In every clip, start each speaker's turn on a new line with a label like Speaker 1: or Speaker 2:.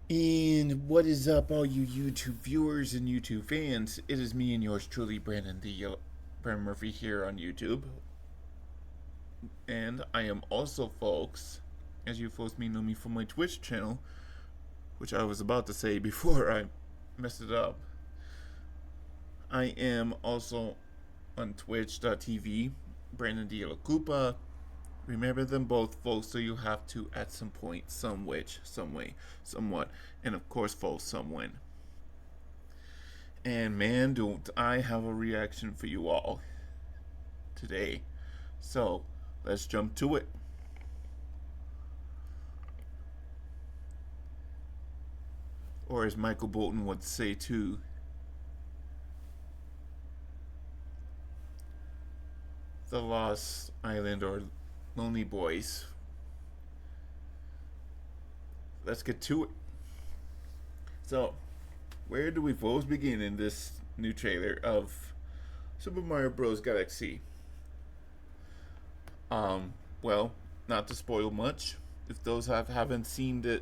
Speaker 1: And what is up, all you YouTube viewers and YouTube fans? It is me and yours truly, Brandon Murphy here on YouTube. And I am also, folks, as you folks may know me from my Twitch channel, which I was about to say before I messed it up. I am also on twitch.tv, Brandon D. Cupa. Remember them both, folks, so you have to at some point, some which, some way, somewhat, and of course, folks, some when. And man, don't I have a reaction for you all today. So, let's jump to it. Or as Michael Bolton would say too, the Lost Island or Lonely Boys. Let's get to it. So, where do we first begin in this new trailer of Super Mario Bros. Galaxy? Well, not to spoil much, if those haven't seen the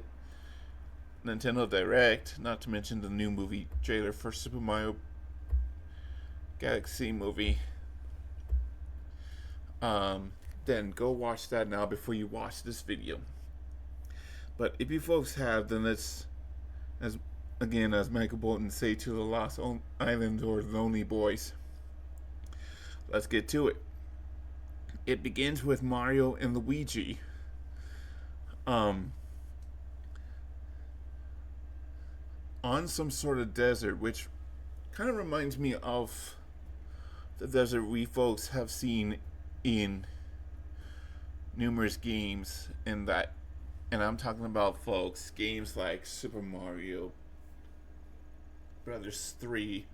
Speaker 1: Nintendo Direct, not to mention the new movie trailer for Super Mario Galaxy movie, then go watch that now before you watch this video. But if you folks have, then let's, as Michael Bolton say, to the Lost Island or Lonely Boys. Let's get to it. It begins with Mario and Luigi. On some sort of desert, which kind of reminds me of the desert we folks have seen in numerous games, and I'm talking about, folks, games like Super Mario Brothers 3,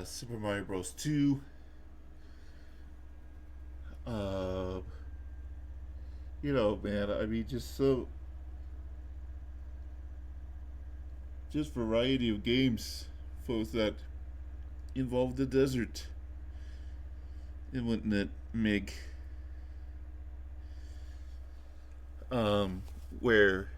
Speaker 1: Super Mario Bros. 2, man, I mean, just variety of games, folks, that involve the desert and whatnot, Mig. Where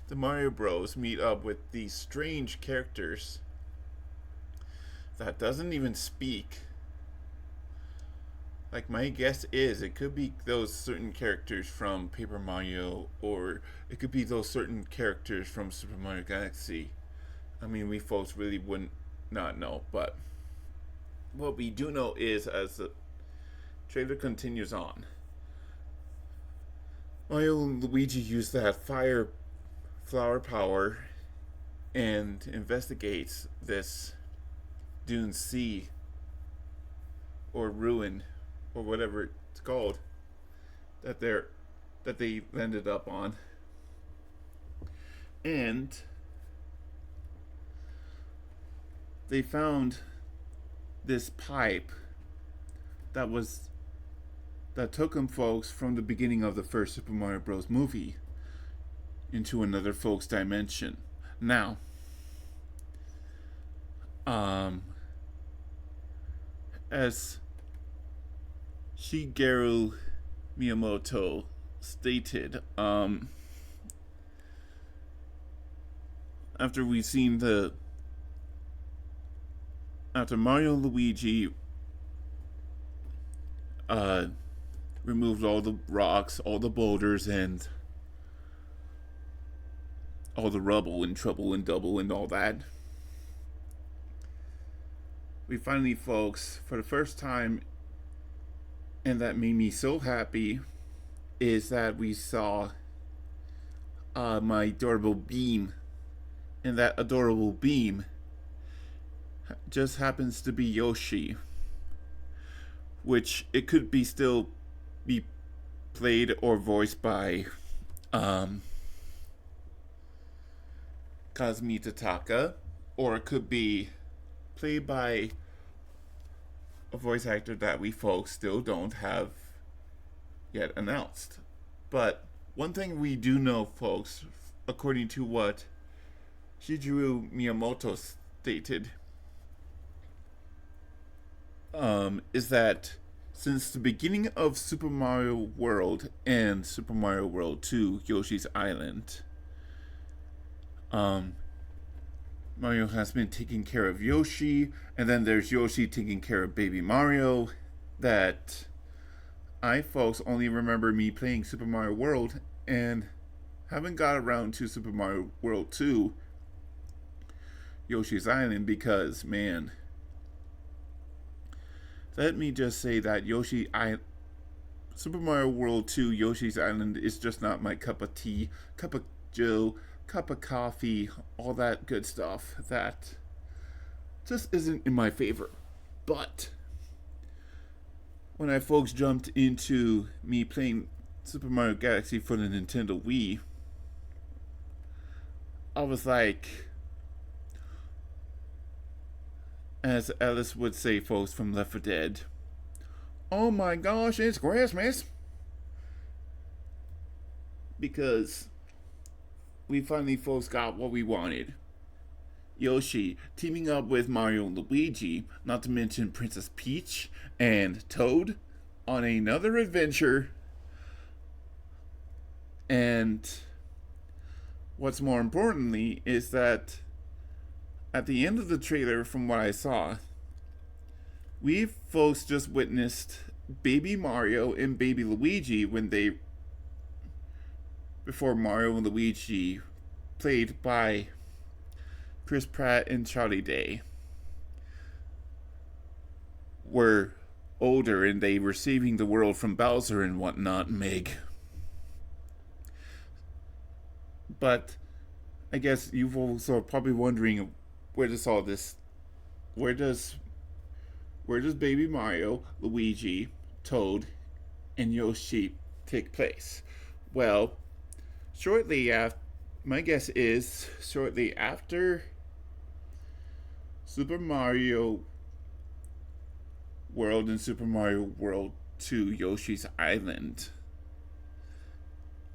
Speaker 1: the Mario Bros meet up with these strange characters that doesn't even speak. Like, my guess is it could be those certain characters from Paper Mario, or it could be those certain characters from Super Mario Galaxy. I mean, we folks really wouldn't not know, but what we do know is, as the trailer continues on, Mario and Luigi use that fire flower power and investigates this Dune Sea or ruin or whatever it's called that they landed up on. And they found this pipe that took them, folks, from the beginning of the first Super Mario Bros. Movie into another folks dimension. Now, as Shigeru Miyamoto stated, after Mario and Luigi removed all the rocks, all the boulders, and all the rubble and trouble and double and all that, we finally, folks, for the first time, and that made me so happy, is that we saw my adorable beam, and that adorable beam just happens to be Yoshi, which it could be still be played or voiced by Kazumi Tataka, or it could be played by a voice actor that we folks still don't have yet announced. But one thing we do know, folks, according to what Shigeru Miyamoto stated, is that Since the beginning of Super Mario World and Super Mario World 2 Yoshi's Island, um, Mario has been taking care of Yoshi, and then there's Yoshi taking care of Baby Mario. That I, folks, only remember me playing Super Mario World and haven't got around to Super Mario World 2 Yoshi's Island because, man, let me just say that Super Mario World 2 Yoshi's Island is just not my cup of tea, cup of joe, cup of coffee, all that good stuff. That just isn't in my favor. But when I folks jumped into me playing Super Mario Galaxy for the Nintendo Wii, I was like, as Alice would say, folks, from Left 4 Dead, oh my gosh, it's Christmas! Because we finally, folks, got what we wanted. Yoshi teaming up with Mario and Luigi, not to mention Princess Peach and Toad, on another adventure. And what's more importantly is that at the end of the trailer, from what I saw, we folks just witnessed Baby Mario and Baby Luigi before Mario and Luigi, played by Chris Pratt and Charlie Day, were older and they were saving the world from Bowser and whatnot, Meg. But I guess you folks are probably wondering, where does Baby Mario, Luigi, Toad, and Yoshi take place? Well, my guess is shortly after Super Mario World and Super Mario World 2 Yoshi's Island.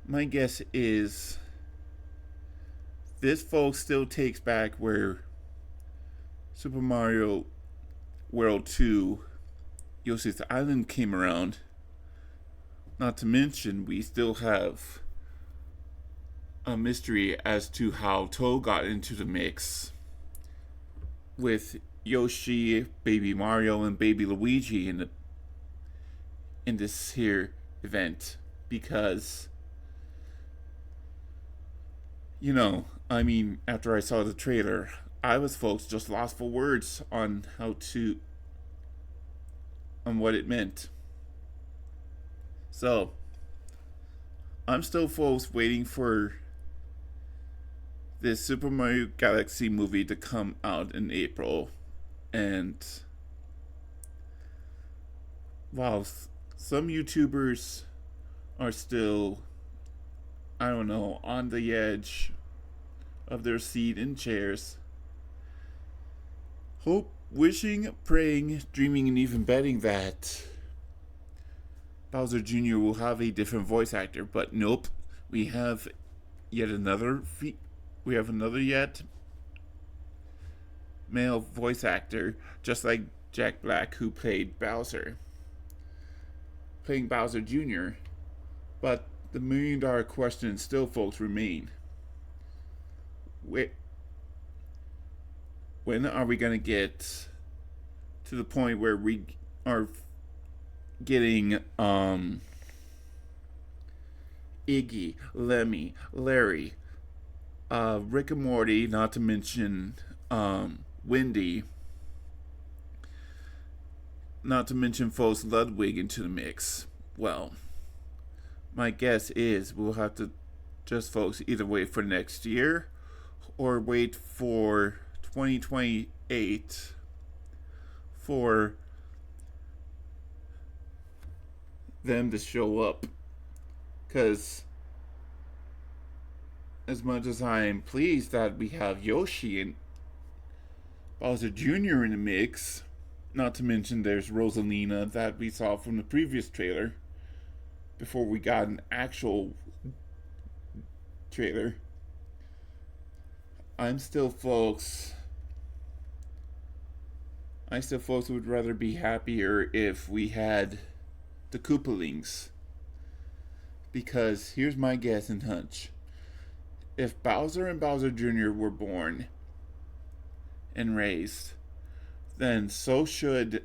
Speaker 1: My guess is this, folks, still takes back where Super Mario World 2 Yoshi's Island came around. Not to mention, we still have a mystery as to how Toad got into the mix with Yoshi, Baby Mario, and Baby Luigi in this here event. Because, after I saw the trailer, I was, folks, just lost for words on what it meant. So, I'm still, folks, waiting for this Super Mario Galaxy movie to come out in April. And while some YouTubers are still, I don't know, on the edge of their seat in chairs, wishing, praying, dreaming, and even betting that Bowser Jr. will have a different voice actor. But nope, we have another male voice actor, just like Jack Black, who played Bowser, playing Bowser Jr. But the $1 million question still, folks, remain. When are we going to get to the point where we are getting Iggy, Lemmy, Larry, Rick and Morty, not to mention Wendy, not to mention folks Ludwig into the mix? Well, my guess is we'll have to just, folks, either wait for next year or wait for 2028 for them to show up. Because as much as I am pleased that we have Yoshi and Bowser Jr. in the mix, not to mention there's Rosalina that we saw from the previous trailer before we got an actual trailer, I still, folks, would rather be happier if we had the Koopalings. Because here's my guess and hunch. If Bowser and Bowser Jr. were born and raised, then so should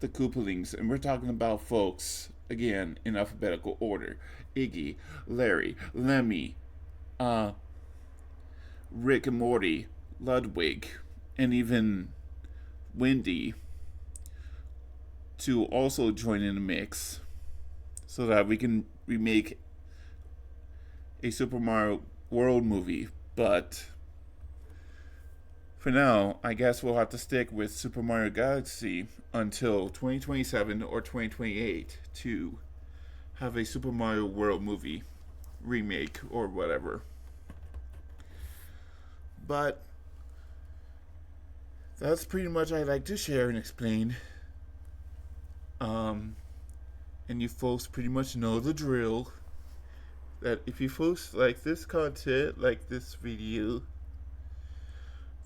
Speaker 1: the Koopalings. And we're talking about folks, again, in alphabetical order. Iggy, Larry, Lemmy, Rick and Morty, Ludwig, and even Wendy to also join in the mix so that we can remake a Super Mario World movie. But for now, I guess we'll have to stick with Super Mario Galaxy until 2027 or 2028 to have a Super Mario World movie remake or whatever. But that's pretty much I'd like to share and explain. And you folks pretty much know the drill. That if you folks like this content, like this video,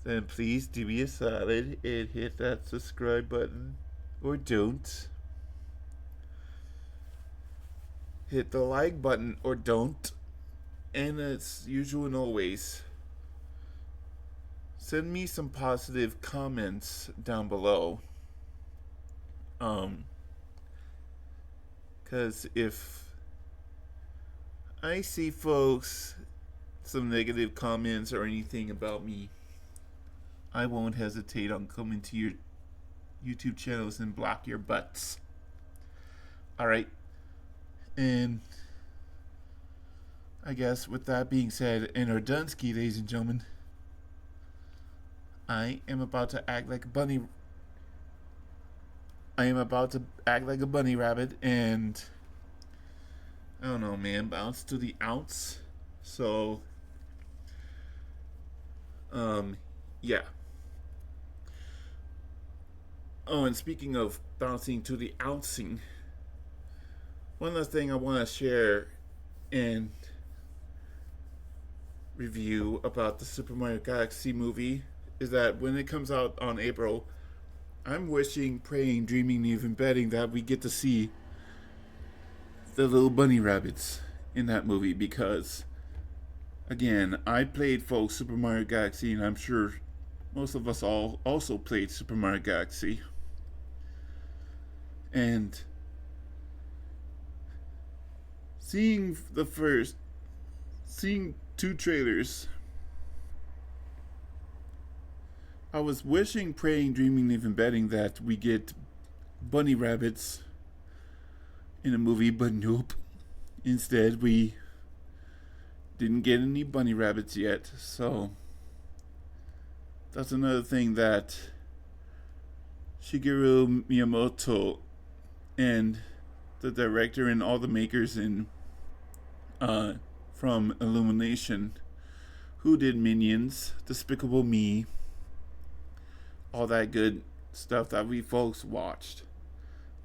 Speaker 1: then please do me a solid and hit that subscribe button. Or don't. Hit the like button or don't. And as usual and always, send me some positive comments down below. Because if I see folks some negative comments or anything about me, I won't hesitate on coming to your YouTube channels and block your butts. Alright. And I guess with that being said, and our Dunsky, ladies and gentlemen, I am about to act like a bunny. I am about to act like a bunny rabbit and I don't know, man, bounce to the ounce. So, yeah. Oh, and speaking of bouncing to the ouncing, one last thing I want to share and review about the Super Mario Galaxy movie is that when it comes out on April, I'm wishing, praying, dreaming, even betting that we get to see the little bunny rabbits in that movie because, again, I played folks Super Mario Galaxy and I'm sure most of us all also played Super Mario Galaxy. And seeing two trailers, I was wishing, praying, dreaming, even betting that we get bunny rabbits in a movie, but nope. Instead, we didn't get any bunny rabbits yet, so that's another thing that Shigeru Miyamoto and the director and all the makers in from Illumination, who did Minions, Despicable Me, all that good stuff that we folks watched,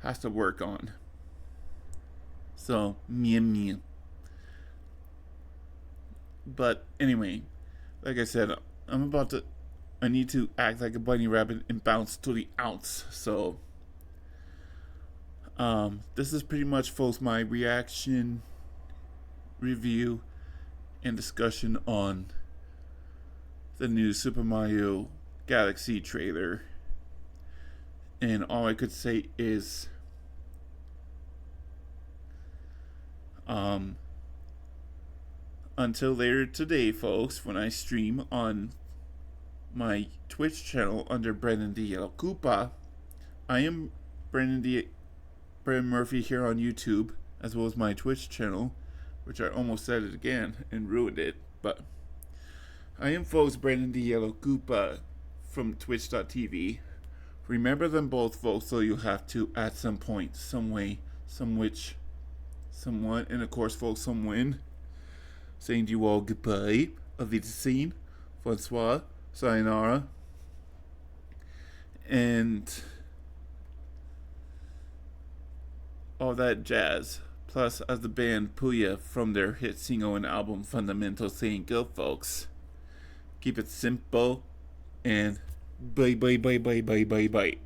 Speaker 1: has to work on. So, meh. But anyway, like I said, I need to act like a bunny rabbit and bounce to the ounce. So, this is pretty much, folks, my reaction, review, and discussion on the new Super Mario Galaxy trailer. And all I could say is, until later today, folks, when I stream on my Twitch channel under Brendan D. Yellow Koopa, I am Brendan Murphy here on YouTube, as well as my Twitch channel, which I almost said it again and ruined it, but I am, folks, Brendan D. Yellow Koopa from Twitch.tv. Remember them both, folks, so you'll have to, at some point, some way, some which, someone, and of course, folks, someone, saying to you all goodbye, auf Wiedersehen, bonsoir, sayonara, and all that jazz. Plus, as the band Puya from their hit single and album Fundamental saying, go, folks, keep it simple, and bye, bye, bye, bye, bye, bye, bye.